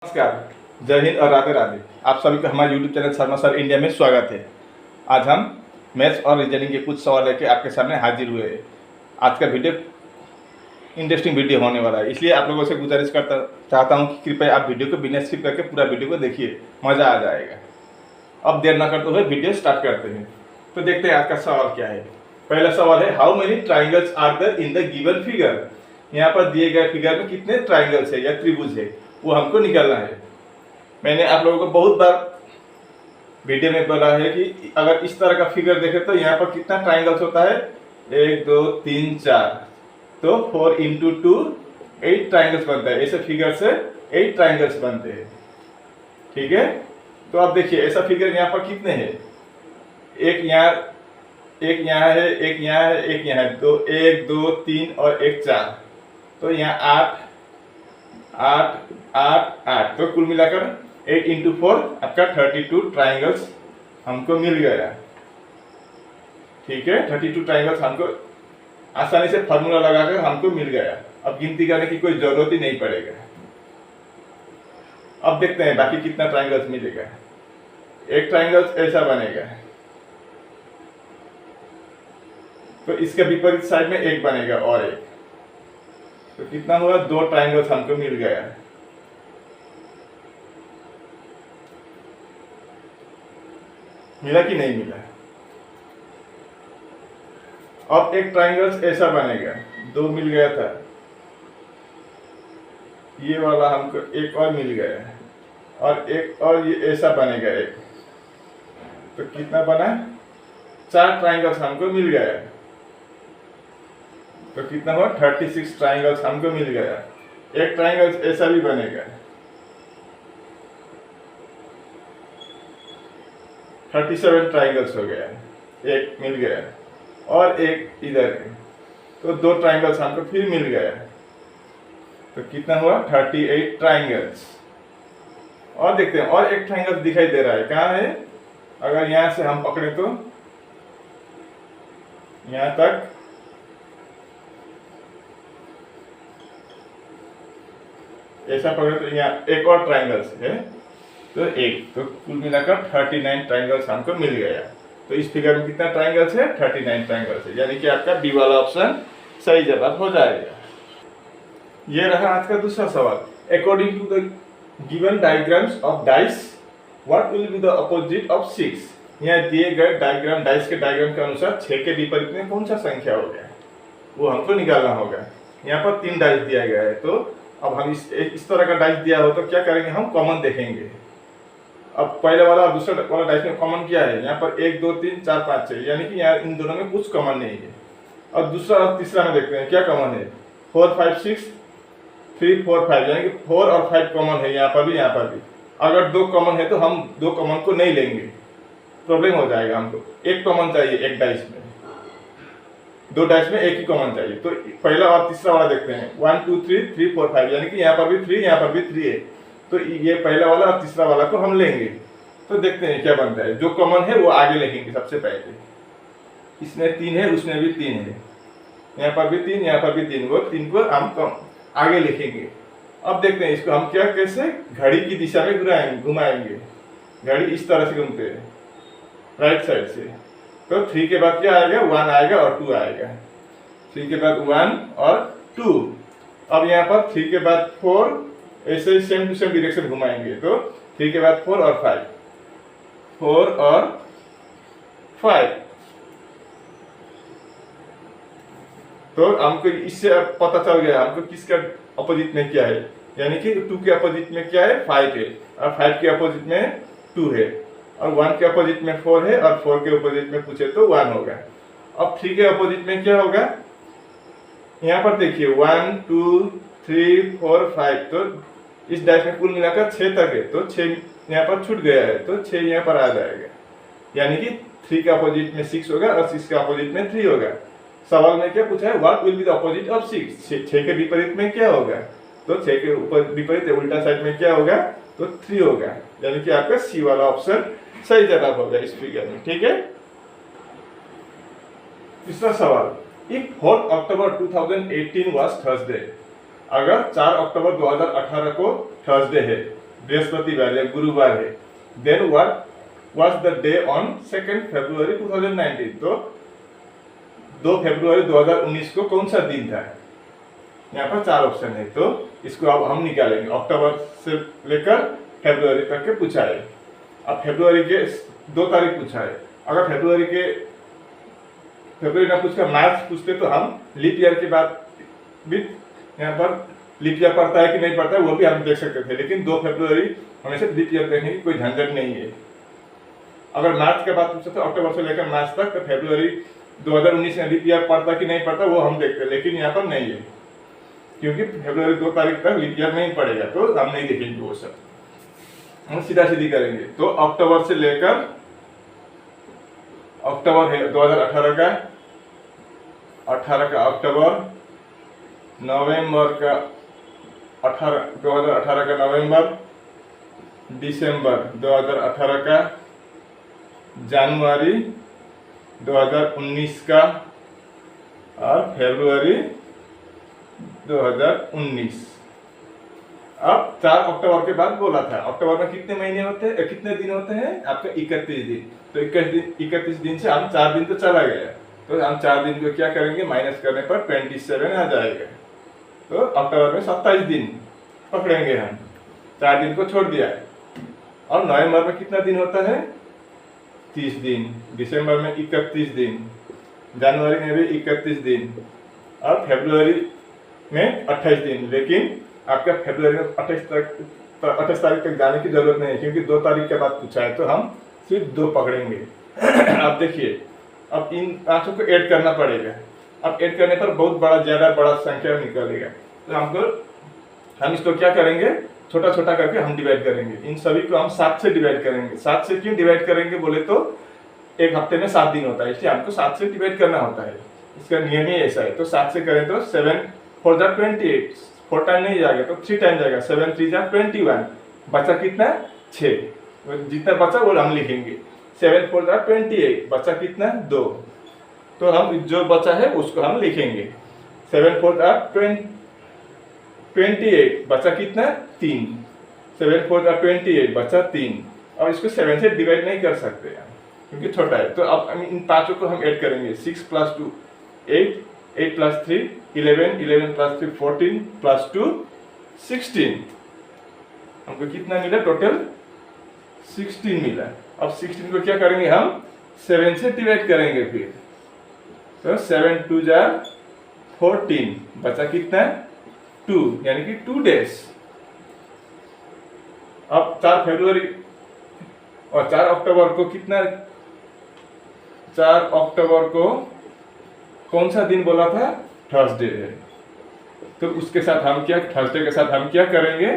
नमस्कार, जय हिंद और राधे राधे। आप सभी का हमारे YouTube channel Sharma sir India में स्वागत है। आज हम मैथ्स और रीजनिंग के कुछ सवाल लेके आपके सामने हाजिर हुए हैं। आज का वीडियो इंटरेस्टिंग वीडियो होने वाला है, इसलिए आप लोगों से गुजारिश चाहता हूं कि कृपया आप वीडियो को बिना स्किप करके पूरा वीडियो को देखिए, मज़ा आ जाएगा। अब देर न करते हुए वीडियो स्टार्ट करते हैं। तो देखते हैं आज का सवाल क्या है। पहला सवाल है, how many triangles are there in the given figure. यहाँ पर दिए गए फिगर में कितने ट्राइंगल्स है या त्रिभुज है वो हमको निकालना है। मैंने आप लोगों को बहुत बार वीडियो में बोला है कि अगर इस तरह का फिगर देखें तो यहाँ पर कितना ट्राइंगल्स होता है, 1 2 3 4, तो 4 इंटू 2 8 ट्राइंगल्स बनता है। ऐसे फिगर से 8 ट्राइंगल्स बनते हैं। ठीक है, तो आप देखिए ऐसा फिगर यहाँ पर कितने हैं, एक यहाँ है, एक यहाँ है, एक यहाँ है, तो 1 2 3 और 1 4, तो यहाँ 8 8 8 8, तो कुल मिलाकर 8 इंटू 4 आपका 32 ट्राइंगल्स हमको मिल गया। ठीक है, 32 ट्राइंगल्स हमको आसानी से फार्मूला लगाकर हमको मिल गया। अब गिनती करने की कोई जरूरत ही नहीं पड़ेगा। अब देखते हैं बाकी कितना ट्राइंगल्स मिलेगा। एक ट्राइंगल्स ऐसा बनेगा, तो इसके विपरीत साइड में एक बनेगा और एक, तो कितना हुआ, 2 ट्राइंगल्स हमको मिल गया। मिला कि नहीं मिला। अब एक ट्राइंगल्स ऐसा बनेगा, 2 मिल गया था, ये वाला हमको एक और मिल गया, और एक और ये ऐसा बनेगा एक, तो कितना बना, 4 ट्राइंगल्स हमको मिल गया। तो कितना हुआ, 36 ट्राइंगल्स हमको मिल गया। एक ट्राइंगल्स ऐसा भी बनेगा, 37 ट्राइंगल्स हो गया, एक मिल गया और एक इधर है, तो 2 ट्राइंगल्स हमको फिर मिल गया। तो कितना हुआ, 38 ट्राइंगल्स। और देखते हैं, और एक ट्राइंगल दिखाई दे रहा है, कहाँ है, अगर यहां से हम पकड़े तो यहां तक ऐसा पकड़े तो यहाँ एक और ट्राइंगल्स है, तो एक, तो कुल मिलाकर 39 ट्राइंगल्स हमको मिल गया। तो इस फिगर में कितना ट्राइंगल्स है, 39 ट्राइंगल्स है, यानी कि आपका बी वाला ऑप्शन सही जवाब हो जाएगा। ये रहा आज का दूसरा सवाल। According to the given diagrams of dice, what will be the opposite of 6। यहाँ दिए गए डायग्राम, डाइस के डायग्राम के अनुसार 6 के विपरीत में कौन सा संख्या होगा, वो हमको निकालना होगा। यहाँ पर 3 डाइस दिया गया है, तो अब हम इस तरह का डाइस दिया हो तो क्या करेंगे, हम कॉमन देखेंगे। अब पहले वाला और दूसरा वाला डाइस में कॉमन क्या है, यहाँ पर 1 2 3 4 5 6, यानी कि यहाँ इन दोनों में कुछ कॉमन नहीं है। और दूसरा और तीसरा में देखते हैं क्या कॉमन है, 4 5 6 3 4 5, यानी कि 4 और 5 कॉमन है, यहाँ पर भी यहाँ पर भी। अगर 2 कॉमन है तो हम 2 कॉमन को नहीं लेंगे, प्रॉब्लम हो जाएगा। हमको एक कॉमन चाहिए, एक डाइस में, 2 डाइस में एक ही कॉमन चाहिए। तो पहला और तीसरा वाला देखते हैं, 1 2 3 3 4 5, यानी कि यहाँ पर भी 3, यहाँ पर भी 3 है, तो ये पहला वाला और तीसरा वाला को हम लेंगे। तो देखते हैं क्या बनता है, जो कॉमन है वो आगे लिखेंगे सबसे पहले। इसमें 3 है, उसमें भी 3 है, यहाँ पर भी 3, यहाँ पर भी 3, वो 3 को हम आगे लिखेंगे। अब देखते हैं इसको हम क्या, कैसे घड़ी की दिशा में घुमाएंगे। घड़ी इस तरह से घूमते हैं राइट साइड से, तो 3 के बाद क्या आएगा, 1 आएगा और 2 आएगा, 3 के बाद 1 और 2। अब यहाँ पर 3 के बाद 4, ऐसे सेम टू सेम डायरेक्शन घुमाएंगे, तो 3 के बाद 4 और 5, 4 और 5। तो हमको इससे पता चल गया हमको किसका अपोजिट में क्या है, यानी कि 2 के अपोजिट में क्या है, 5 है, और 5 के अपोजिट में 2 है, और 1 के अपोजिट में 4 है, और 4 के अपोजिट में पूछे तो 1 होगा। अब 3 के अपोजिट में क्या होगा, यहाँ पर देखिए 1 2 3 4 5, तो इस डाइस में कुल मिलाकर 6 तक है, तो 6 यहाँ पर छूट गया है, तो 6 यहाँ पर आ जाएगा, यानी कि 3 के अपोजिट में 6 होगा और 6 के अपोजिट में 3 होगा। सवाल में क्या पूछा है, what will be the opposite of 6, 6 के विपरीत में क्या होगा, तो 6 के विपरीत उल्टा साइड में क्या होगा, तो 3 होगा, यानी कि आपका सी वाला ऑप्शन सही जवाब होगा इस फिगर में। ठीक है, तीसरा सवाल, इफ 4 अक्टूबर 2018 वाज थर्सडे, अगर 4 अक्टूबर 2018 को थर्सडे है बृहस्पतिवार या गुरुवार है, then what was the day on 2 February 2019। तो 2 फरवरी 2019 को कौन सा दिन था? यहाँ पर 4 ऑप्शन है, तो इसको अब हम निकालेंगे। अक्टूबर से लेकर फरवरी तक के पूछा है। अब फरवरी के 2 तारीख पूछा है। अगर फरवरी ना पूछकर मार्च पूछते तो हम लीप ईयर के बाद भी यहाँ पर लीप ईयर पड़ता है कि नहीं पड़ता है वो भी हम देख सकते थे, लेकिन 2 फरवरी हमेशा लीप ईयर देखने की कोई झंझट नहीं है। अगर मार्च के बाद पूछते तो अक्टूबर से लेकर मार्च तक, तो फरवरी 2019 में लीप ईयर पड़ता कि नहीं पड़ता वो हम देखते हैं, लेकिन यहाँ पर नहीं है, क्योंकि फरवरी 2 तारीख तक लीप ईयर नहीं पड़ेगा, तो हम नहीं देखेंगे वो सब, हम सीधा सीधी करेंगे। तो अक्टूबर से लेकर, अक्टूबर है 2018 का, 18 का अक्टूबर, नवंबर का 2018 का नवंबर, दिसंबर 2018 का, जनवरी 2019 का और फरवरी 2019। अब 4 अक्टूबर के बाद बोला था, अक्टूबर में कितने महीने होते हैं, कितने दिन होते हैं आपका? 31 दिन। तो 31 दिन से हम 4 दिन तो चला गया, तो हम 4 दिन को क्या करेंगे, माइनस करने पर 27 आ जाएगा। तो अक्टूबर में 27 दिन पकड़ेंगे हम, 4 दिन को छोड़ दिया। और नवंबर में कितना दिन होता है? 30 दिन, दिसंबर में 31 दिन, जनवरी में भी 31 दिन और फरवरी में 28 दिन। लेकिन आपका फरवरी में 28 तारीख तक जाने की जरूरत नहीं है, क्योंकि 2 तारीख के बाद पूछा है, तो हम सिर्फ 2 पकड़ेंगे। अब देखिए, अब इन 5 को ऐड करना पड़ेगा। अब ऐड करने पर बहुत ज़्यादा बड़ा संख्या निकलेगा, तो हम इसको क्या करेंगे, छोटा छोटा करके हम डिवाइड करेंगे। इन सभी को हम 7 से डिवाइड करेंगे। 7 से क्यों डिवाइड करेंगे बोले तो एक हफ्ते में 7 दिन होता है, इसलिए हमको 7 से डिवाइड करना होता है, इसका नियम ही ऐसा है। तो 7 से करें तो 7 4 जा 28, 4 टाइम नहीं जाएगा तो 3 टाइम जाएगा, 7 3 जा 21, बचा कितना? 6। जितना बचा वो हम लिखेंगे। 7 4 जा 28, बचा कितना? 2। तो हम जो बचा है उसको हम लिखेंगे। 7 4 जा 28, बचा कितना? 3। 7 4 जा 28, बचा 3। और इसको 7 से डिवाइड नहीं कर सकते क्योंकि छोटा है। तो अब इन 5 को हम ऐड करेंगे। 6 + 2 8, 8 + 3 11, 11 + 3 14 + 2 16। हमको कितना मिला? टोटल 16 मिला। अब 16 को क्या करेंगे हम? 7 से डिवाइड करेंगे फिर। तो 7 2 जा 14, बचा कितना? 2, यानी कि 2 डेज। अब 4 फरवरी और 4 अक्टूबर को कितना? 4 अक्टूबर को कौन सा दिन बोला था? थर्सडे है। तो उसके साथ हम क्या, थर्सडे के साथ हम क्या करेंगे?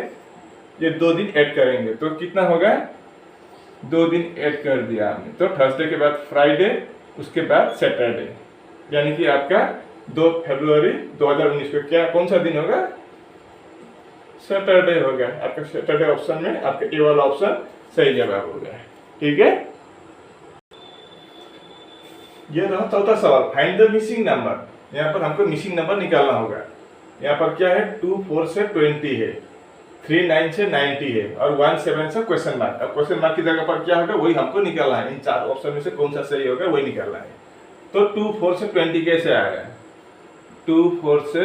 ये 2 दिन ऐड करेंगे। तो कितना होगा? 2 दिन ऐड कर दिया हमने। तो थर्सडे के बाद फ्राइडे, उसके बाद सैटरडे, यानी कि आपका 2 फरवरी 2019 को क्या, कौन सा दिन होगा? सैटरडे होगा। आपका सैटरडे ऑप्शन में आपका ए वाला ऑप्शन सही जवाब होगा। ठीक है, ये रहा चौथा सवाल, फाइंड द मिसिंग नंबर। यहाँ पर हमको मिसिंग नंबर निकालना होगा। यहाँ पर क्या है? 2 4 से 20 है, 3 9 से 90 है और 1 7 से क्वेश्चन मार्क। अब क्वेश्चन मार्क की जगह पर क्या होगा वही हमको निकालना है। इन 4 ऑप्शन में से कौन सा सही होगा वही निकालना है। तो 2 4 से 20 कैसे आया? 2 4 से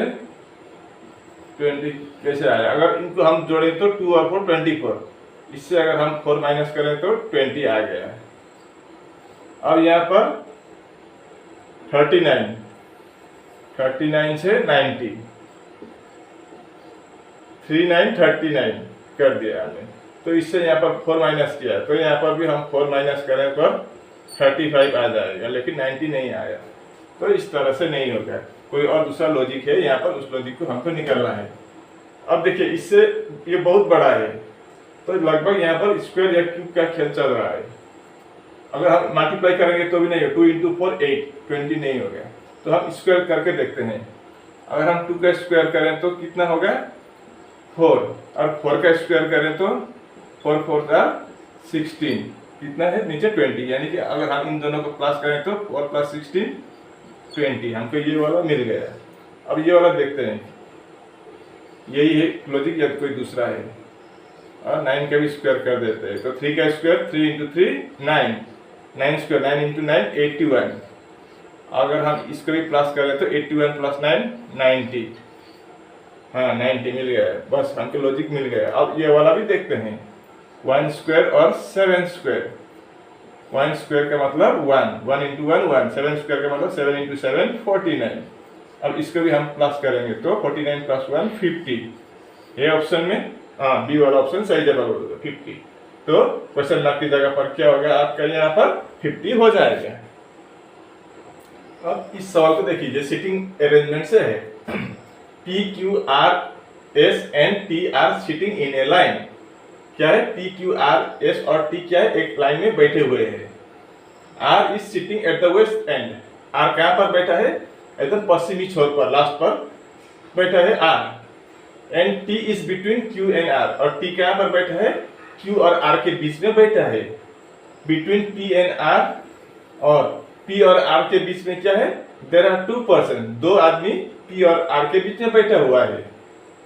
20 कैसे आया? अगर इनको हम जोड़े तो 2 और 4 24, इससे अगर हम 4 माइनस करें तो 20 आ गया। अब यहाँ पर 39 से 90, 39 39 कर दिया हमने। तो इससे यहाँ पर 4 माइनस किया, तो यहाँ पर भी हम 4 माइनस करें पर 35 आ जाएगा, लेकिन 90 नहीं आया। तो इस तरह से नहीं होगा, कोई और दूसरा लॉजिक है यहाँ पर, उस लॉजिक को हमको निकालना है। अब देखिए, इससे ये बहुत बड़ा है, तो लगभग यहाँ पर स्क्वायर या क्यूब का खेल चल रहा है। अगर हम मल्टीप्लाई करेंगे तो भी नहीं हो, 2 × 4 8, 20 नहीं होगा। तो हम स्क्वायर करके देखते हैं। अगर हम 2 का स्क्वायर करें तो कितना होगा? 4, और 4 का स्क्वायर करें तो 4 4 जा 16, कितना है? नीचे 20, यानी कि अगर हम इन दोनों को प्लस करें तो 4 + 16 20। हमको ये वाला मिल गया। अब ये वाला देखते हैं, यही है लॉजिक या कोई दूसरा है। और 9 का भी स्क्वायर कर देते हैं। तो 3 का स्क्वायर 3 इंटू 3 9, 9 स्क्वायर 9 इंटू 9 81। अगर हम इसको भी प्लस करें तो 81 प्लस 9 90। हाँ 90 मिल गया है, बस हमको लॉजिक मिल गया। अब ये वाला भी देखते हैं, 1 स्क्वायर और 7 स्क्वायर। 1 स्क्वायर का मतलब 1, 1 इंटू 1 1, 7 स्क्वायर का मतलब 7 इंटू 7 49। अब इसको भी हम प्लस करेंगे तो 49 प्लस 1 50। ये ऑप्शन में हाँ बी वाला ऑप्शन सही जवाब होगा 50। तो क्वेश्चन मार्क की जगह पर क्या होगा आपका, यहाँ पर 50 हो जाएगा। अब इस सवाल को देखिए, जो सिटिंग अरेंजमेंट से है, P Q R S and T are sitting in a line. क्या है, P Q R S और T क्या है, एक लाइन में बैठे हुए हैं। R is sitting at the west end. R कहाँ पर बैठा है, एकदम पश्चिमी छोर पर, लास्ट पर बैठा है R। And T is between Q and R, और T कहाँ पर बैठा है, Q और R के बीच में बैठा है। बिटवीन P एंड R, और P और R के बीच में क्या है, देयर आर 2 पर्सन, 2 आदमी P और R के बीच में बैठा हुआ है।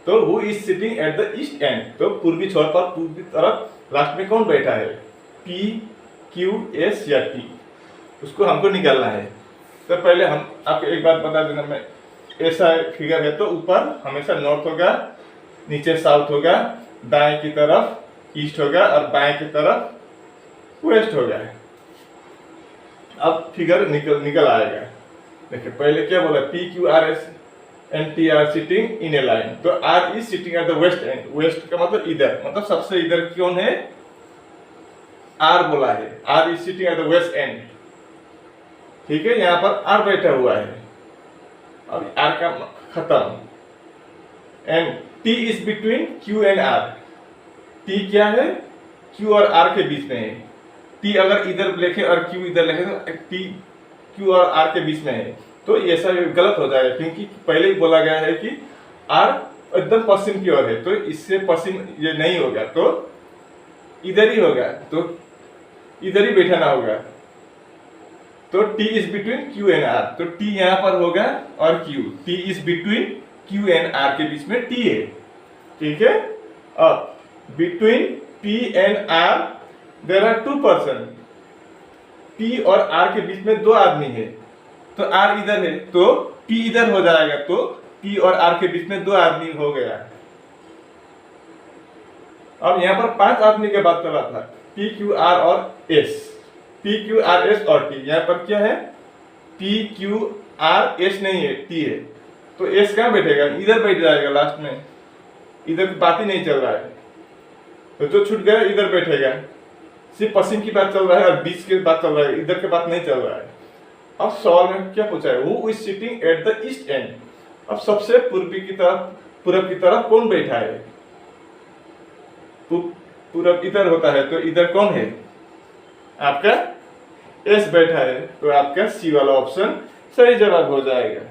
तो who is sitting at the east and, तो पूर्वी छोर पर, पूर्वी तरफ लास्ट में कौन बैठा है, P Q S या T, उसको हमको निकालना है। तो पहले हम आपको एक बात बता देना, मैं ऐसा फिगर है तो ऊपर हमेशा नॉर्थ होगा, नीचे साउथ होगा, दाएं की तरफ ईस्ट होगा और बाएं की तरफ वेस्ट होगा। अब फिगर निकल आएगा। देखिए पहले क्या बोला, P Q R S and T are sitting in a line. तो R is sitting at the west end, west का मतलब इधर, मतलब सबसे इधर कौन है, R बोला है, R is sitting at the west end. ठीक है, यहाँ पर R बैठा हुआ है। अब R का खत्म। And T is between Q and R। T क्या है, Q और R के बीच में है। T अगर इधर लिखे और Q इधर लिखे तो T Q और R के बीच में है, तो ऐसा गलत हो जाएगा, क्योंकि पहले ही बोला गया है कि R एकदम पश्चिम की ओर है, तो इससे पश्चिम ये नहीं होगा, तो इधर ही होगा, तो इधर ही बैठाना होगा। तो T is between Q and R, तो T यहाँ पर होगा और Q, T is between Q and R के बीच में T है। ठीक है, अब between P and R there are 2 person. P और R के बीच में 2 आदमी है, तो R इधर है तो P इधर हो जाएगा, तो P और R के बीच में 2 आदमी हो गया। अब यहाँ पर 5 आदमी के बात कर रहा था, P Q R और S, P Q R S और T। यहाँ पर क्या है, P Q R S नहीं है, T है, तो S कहाँ बैठेगा, इधर बैठ जाएगा लास्ट में, इधर बात ही नहीं चल रहा है, तो जो छूट गया इधर बैठेगा। सिर्फ पश्चिम की बात चल रहा है और बीच की बात चल रहा है, इधर की बात नहीं चल रहा है। अब सवाल में क्या पूछा है, who is sitting at the east and. अब सबसे पूर्वी की तरफ, पूरब की तरफ कौन बैठा है, पूरब इधर होता है, तो इधर कौन है, आपका एस बैठा है, तो आपका सी वाला ऑप्शन सही जवाब हो जाएगा।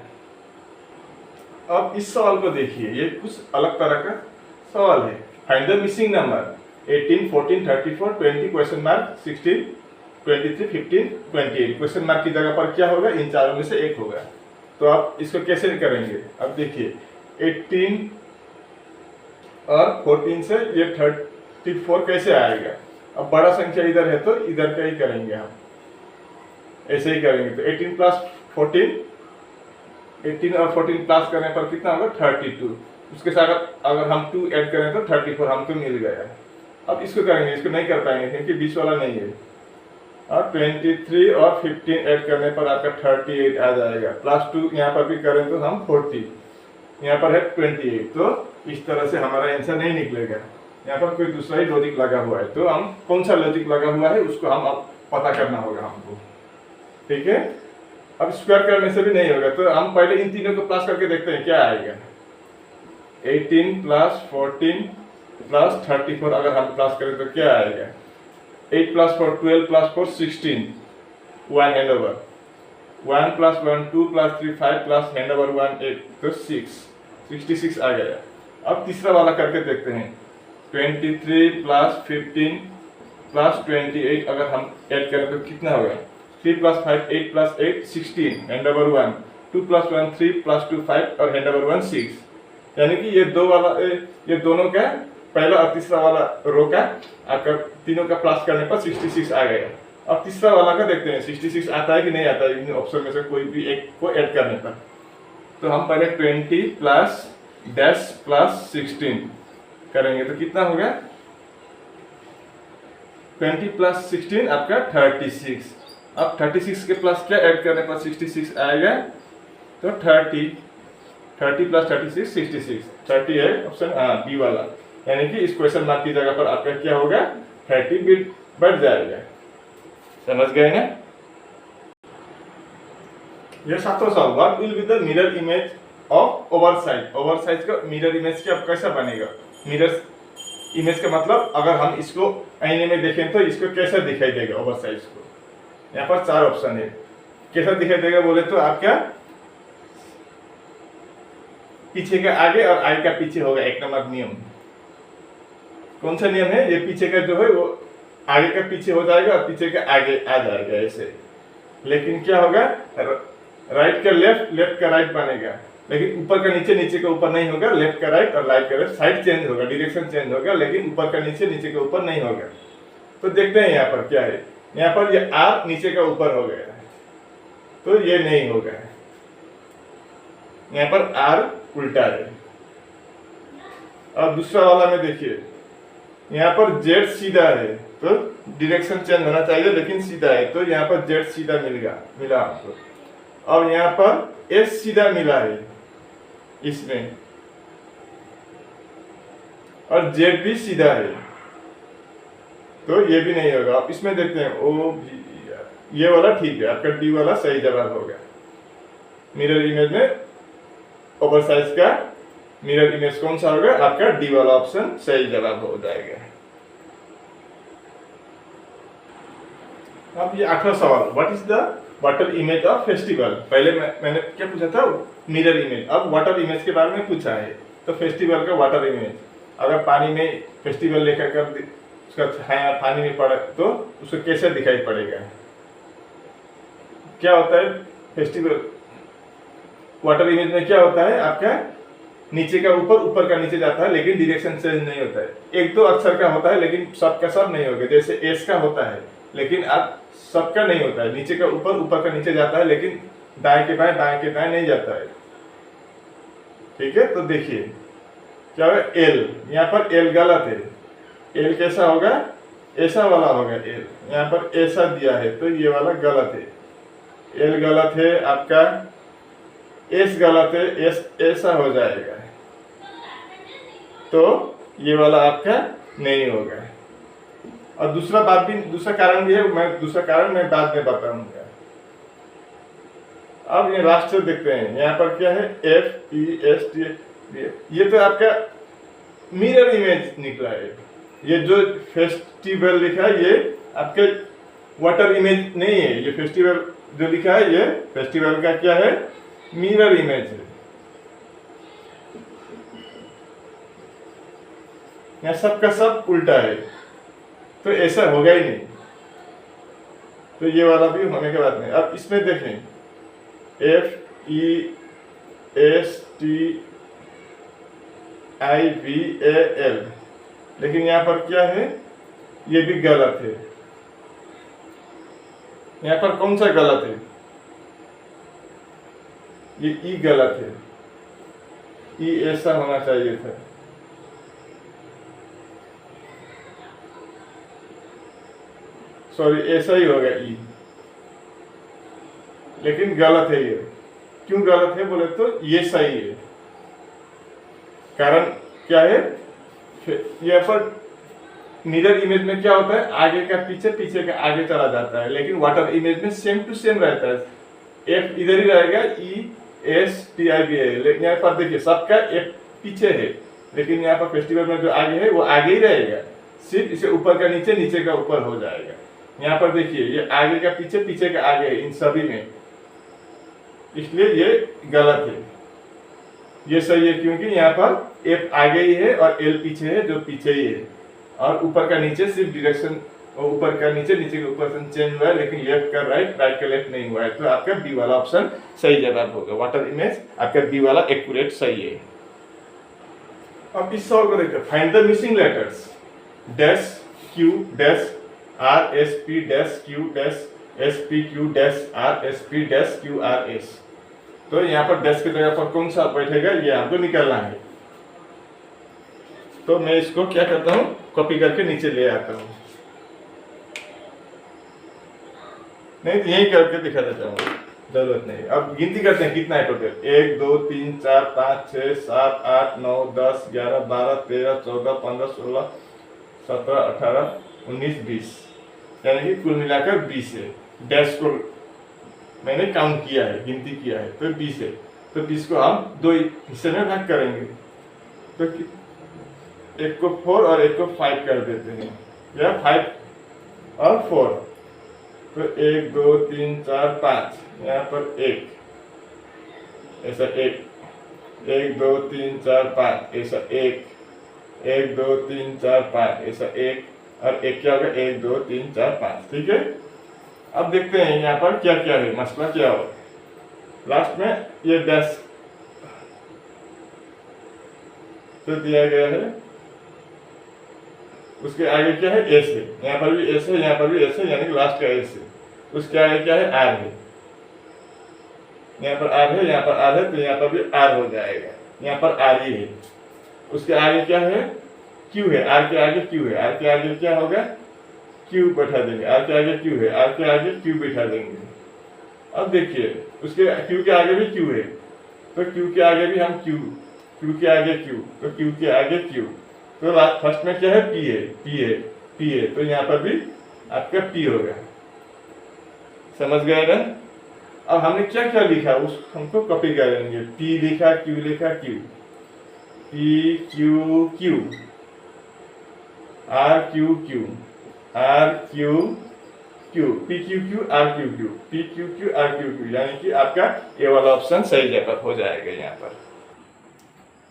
अब इस सवाल को देखिए, ये कुछ अलग तरह का सवाल है। Find the missing number 18 14 34 20 question mark 16 23 15 28। Question mark की जगह पर क्या होगा, इन चारों में से एक होगा। तो आप इसको कैसे करेंगे, अब देखिए 18 और 14 से ये 34 कैसे आएगा। अब बड़ा संख्या इधर है तो इधर का ही करेंगे हम, ऐसे ही करेंगे। तो 18 प्लस 14, 18 और 14 प्लस करने पर कितना होगा 32। उसके साथ अगर हम 2 ऐड करें तो 34 हमको मिल गया। अब इसको करेंगे, इसको नहीं कर पाएंगे क्योंकि 20 वाला नहीं है। और 23 और 15 ऐड करने पर आपका 38 आ जाएगा। प्लस 2 यहाँ पर भी करें तो हम 40, यहाँ पर है 28। तो इस तरह से हमारा आंसर नहीं निकलेगा, यहाँ पर कोई दूसरा ही लॉजिक लगा हुआ है। तो हम कौन सा लॉजिक लगा हुआ है उसको हम अब पता करना होगा हमको। ठीक है, अब स्क्वायर करने से भी नहीं होगा, तो हम पहले इन तीनों को प्लस करके देखते हैं क्या आएगा। 18 प्लस 14 प्लस 34 अगर हम प्लस करें तो क्या आएगा, 8 plus 4 12 plus 4 16, 1 hand over, 1 plus 1 2 plus 3 5 plus hand over 1 8, तो 66 आ गया। अब तीसरा वाला करके देखते हैं, 23 प्लस 15 प्लस 28 अगर हम ऐड करें तो कितना होगा, 3 plus 5 8 plus 8 16, hand over 1, 2 plus 1 3 plus 2 5 और हैंड ओवर 1 6। यानी कि ये दो वाला, ये दोनों का पहला और तीसरा वाला रो का आपका तीनों का प्लस करने पर 66 आ गया। अब तीसरा वाला का देखते हैं 66 आता है कि नहीं आता है इन ऑप्शन में से कोई भी एक को ऐड करने पर। तो हम पहले 20 प्लस 10 प्लस 16 करेंगे तो कितना हो गया 20 प्लस 16 आपका 36। अब 36 के प्लस क्या ऐड करने पर 66 आएगा तो 30 प्लस 36 66 30 है ऑप्शन बी वाला, यानी कि इस क्वेश्चन मार्क की जगह पर आपका क्या होगा 30 बिट बढ़ जाएगा। समझ गए ना? ये सातों सवाल what will be the mirror image of oversize. Oversize का मिरर इमेज क्या कैसा बनेगा? मिरर इमेज का मतलब अगर हम इसको आईने में देखें तो इसको कैसा दिखाई देगा ओवरसाइज को। यहाँ पर 4 ऑप्शन है, कैसा दिखाई देगा बोले तो आपका पीछे का आगे और आगे का पीछे होगा। 1 नंबर नियम कौन सा नियम है? ये पीछे का जो है वो आगे का पीछे हो जाएगा और पीछे का आगे आ जाएगा ऐसे। लेकिन क्या होगा राइट का लेफ्ट, लेफ्ट का राइट बनेगा, लेकिन ऊपर का नीचे, नीचे का ऊपर नहीं होगा। लेफ्ट का राइट और राइट का लेफ्ट साइड चेंज होगा, डायरेक्शन चेंज होगा, लेकिन ऊपर का नीचे, नीचे का ऊपर नहीं होगा। तो देखते हैं यहाँ पर क्या है। यहाँ पर ये आर नीचे का ऊपर हो गया है तो ये नहीं होगा। यहाँ पर आर उल्टा है। अब दूसरा वाला में देखिए, यहाँ पर जेड सीधा है तो डायरेक्शन चेंज होना चाहिए, लेकिन सीधा है तो यहाँ पर जेड सीधा मिला आपको। अब यहाँ पर एस सीधा मिला है इसमें और जेड भी सीधा है तो ये भी नहीं होगा। अब इसमें देखते हैं ओ भी, ये वाला ठीक है, आपका डी वाला सही जवाब होगा। मिरर इमेज में ओवरसाइज का मिरर इमेज कौन सा होगा? आपका डी वाला ऑप्शन सही जवाब हो जाएगा। अब ये 8वां सवाल what is the water image of festival. पहले मैंने क्या पूछा था? Mirror image. अब वाटर इमेज के बारे में पूछा है तो फेस्टिवल का वाटर इमेज, अगर पानी में फेस्टिवल लेकर कर उसका छाया पानी में पड़े तो उसको कैसे दिखाई पड़ेगा? क्या होता है फेस्टिवल वाटर इमेज में? क्या होता है आपका नीचे का ऊपर, ऊपर का नीचे जाता है, लेकिन डायरेक्शन चेंज नहीं होता है। 1-2 अक्षर का होता है लेकिन सब का सब नहीं होगा। जैसे एस का होता है लेकिन अब सबका नहीं होता है। नीचे का ऊपर, ऊपर का नीचे जाता है, लेकिन दाएं के बाएं, दाएं के दाएं नहीं जाता है। ठीक है, तो देखिए क्या होगा एल। यहाँ पर एल गलत है। एल कैसा होगा? ऐसा वाला होगा एल। यहाँ पर ऐसा दिया है तो ये वाला गलत है। एल गलत है आपका, एस गलत है, एस ऐसा हो जाएगा तो ये वाला आपका नहीं होगा। और दूसरा कारण भी है, दूसरा कारण मैं बाद में बताऊंगा। अब ये राष्ट्र देखते हैं, यहाँ पर क्या है FEST। ये तो आपका मिरर इमेज निकला है। ये जो फेस्टिवल लिखा है ये आपके वाटर इमेज नहीं है। ये फेस्टिवल जो लिखा है ये फेस्टिवल का क्या है? मिरर इमेज है। यहाँ सबका सब उल्टा है तो ऐसा होगा ही नहीं, तो ये वाला भी होने के बाद नहीं। अब इसमें देखें FESTIVAL, लेकिन यहाँ पर क्या है? ये भी गलत है। यहाँ पर कौन सा गलत है? ये ई गलत है। ई ऐसा होना चाहिए था। सॉरी, ऐसा ही होगा ई, लेकिन गलत है ये। क्यों गलत है बोले तो ये सही है। कारण क्या है? यहाँ पर मिरर इमेज में क्या होता है? आगे का पीछे, पीछे का आगे चला जाता है, लेकिन वाटर इमेज में सेम टू सेम रहता है। एफ इधर ही रहेगा, ESTIVAL। लेकिन यहाँ पर देखिए सबका एफ पीछे है, लेकिन यहाँ पर फेस्टिवल में जो आगे है वो आगे ही रहेगा, सिर्फ इसे ऊपर का नीचे, नीचे का ऊपर हो जाएगा। यहाँ पर देखिए ये आगे का पीछे, पीछे का आगे है इन सभी में, इसलिए ये गलत है। ये सही है क्योंकि यहाँ पर एफ आगे ही है और एल पीछे है जो पीछे ही है, और ऊपर का नीचे सिर्फ डायरेक्शन, ऊपर का नीचे, नीचे का ऊपर चेंज हुआ है, लेकिन लेफ्ट का राइट, राइट का लेफ्ट नहीं हुआ है। तो आपका बी वाला ऑप्शन सही जवाब होगा। वाटर इमेज आपका बी वाला एक्यूरेट सही है। अब इस सवाल को देखते हैं, find the missing letters dash Q dash R S P dash Q dash S P Q dash R S P dash Q R S. तो यहाँ पर डैश की जगह पर कौन सा बैठेगा ये हमको निकालना है। तो मैं इसको क्या करता हूँ, कॉपी करके नीचे ले आता हूँ, नहीं तो यही करके दिखा देता हूँ, जरूरत नहीं। अब गिनती करते हैं कितना है टोटल, 1 2 3 4 5 6 7 8 9 10 11 12 13 14 15 16 17 18 19 20, यानी कि कुल मिलाकर 20 है। डैश को मैंने काउंट किया है, गिनती किया है, तो 20 है। तो 20 को हम दो हिस्से में भाग करेंगे, तो एक को 4 और एक को 5 कर देते हैं, या 5 और 4, तो 1 2 3 4 5, यहाँ पर 1 ऐसा 1 2 3 4 5 ऐसा 1 2 3 4 5 ऐसा 1, और एक क्या होगा 1 2 3 4 5, ठीक है। अब देखते हैं यहाँ पर क्या क्या है, मसला क्या हो। लास्ट में ये डैश तो दिया गया है, उसके आगे क्या है, एस है, यहाँ पर भी एस है, यहाँ पर भी एस है, यानी कि लास्ट का एस है। उसके आगे क्या है, आर है, यहाँ पर आर है, यहाँ पर आर है, तो यहाँ पर भी आर हो जाएगा, यहाँ पर आर ही है। उसके आगे क्या है, क्यू है, आर के आगे क्यू है, आर के आगे क्या होगा, क्यू बैठा देंगे, आर के आगे क्यू है, आर के आगे क्यू बैठा देंगे। अब देखिए उसके क्यू के आगे भी क्यू है, तो क्यू के आगे भी हम क्यू के आगे क्यू, तो क्यू के आगे क्यू, तो फर्स्ट में क्या है, पी है, तो यहाँ पर भी आपका पी होगा। समझ गए ना। अब हमने क्या क्या लिखा उस हमको कॉपी करेंगे, पी लिखा, क्यू लिखा, Q, P Q Q, R Q Q, R Q Q, P Q Q, R Q Q, P Q Q, R Q Q, यानी कि आपका ये वाला ऑप्शन सही जगह हो जाएगा यहाँ पर।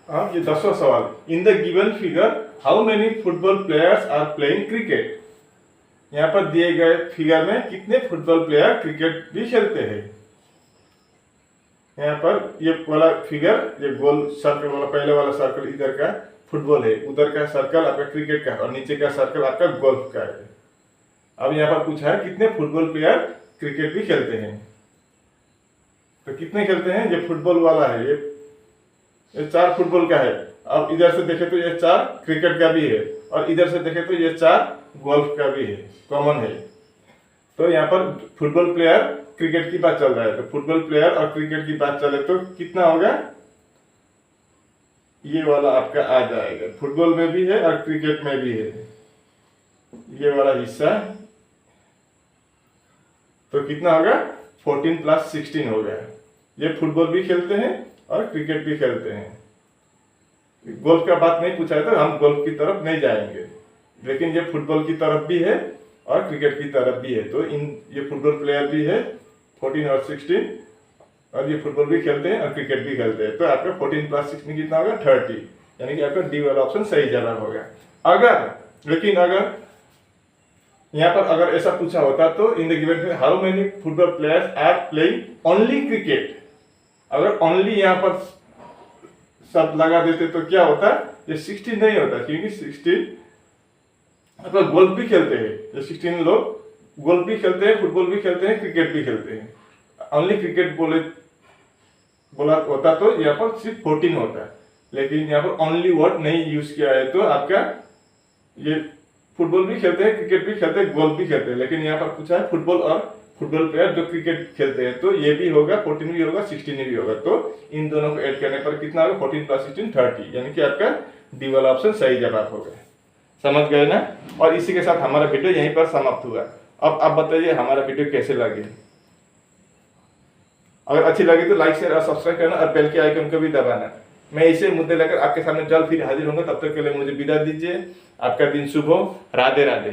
अब ये 10वां सवाल, in the given figure how many football players are playing cricket. यहाँ पर दिए गए फिगर में कितने फुटबॉल प्लेयर क्रिकेट भी खेलते हैं। यहाँ पर ये वाला फिगर, ये गोल सर्कल वाला, पहले वाला सर्कल इधर का फुटबॉल है, उधर का सर्कल आपका क्रिकेट का, और नीचे का सर्कल आपका गोल्फ का है। अब यहाँ पर पूछा है कितने फुटबॉल प्लेयर क्रिकेट भी खेलते हैं, तो कितने खेलते हैं। ये फुटबॉल वाला है, ये 4 फुटबॉल का है। अब इधर से देखे तो ये 4 क्रिकेट का भी है, और इधर से देखे तो ये 4 गोल्फ का भी है, कॉमन है। तो यहाँ पर फुटबॉल प्लेयर क्रिकेट की बात चल रहा है, तो फुटबॉल प्लेयर और क्रिकेट की बात चले तो कितना होगा, ये वाला आपका आ जाएगा। फुटबॉल में भी है और क्रिकेट में भी है, ये वाला हिस्सा, तो कितना होगा, 14 + 16 होगा। ये फुटबॉल भी खेलते हैं और क्रिकेट भी खेलते हैं। गोल्फ का बात नहीं पूछा है, तो हम गोल्फ की तरफ नहीं जाएंगे, लेकिन ये फुटबॉल की तरफ भी है और क्रिकेट की तरफ भी है। तो ये फुटबॉल प्लेयर भी है 14 और 16, और ये फुटबॉल भी खेलते हैं और क्रिकेट भी खेलते हैं। तो आपका 14 + 16 कितना होगा, 30, यानी कि आपका डी वाला ऑप्शन सही जवाब होगा। लेकिन अगर यहाँ पर अगर ऐसा पूछा होता तो in the given how many football players are playing only cricket, अगर ओनली यहाँ पर शब्द लगा देते तो क्या होता, ये 16 नहीं होता, क्योंकि 16 मतलब गोल्फ भी खेलते हैं, ये 16 लोग गोल्फ भी खेलते हैं, फुटबॉल भी खेलते हैं, क्रिकेट भी खेलते हैं। ओनली क्रिकेट बोला होता तो यहाँ पर सिर्फ 14 होता है, लेकिन यहाँ पर ओनली वर्ड नहीं यूज किया है, तो आपका ये फुटबॉल भी खेलते हैं, क्रिकेट भी खेलते हैं, गोल्फ भी खेलते हैं, लेकिन यहाँ पर पूछा है फुटबॉल और फुटबॉल प्लेयर जो क्रिकेट खेलते हैं, तो ये भी होगा, 14 भी होगा, 16 भी होगा। तो इन दोनों को ऐड करने पर कितना होगा, 14 + 16 30, यानी कि आपका डी वाला ऑप्शन सही जवाब होगा। समझ गए ना। और इसी के साथ हमारा वीडियो यहीं पर समाप्त हुआ। अब आप बताइए हमारा वीडियो कैसे लगे। अगर अच्छी लगी तो लाइक शेयर और सब्सक्राइब करना, और बेल के आइकन को भी दबाना। मैं इसे मुद्दे लेकर आपके सामने जल्द फिर हाजिर होंगे, तब तक के लिए मुझे विदा दीजिए। आपका दिन शुभ हो। राधे राधे।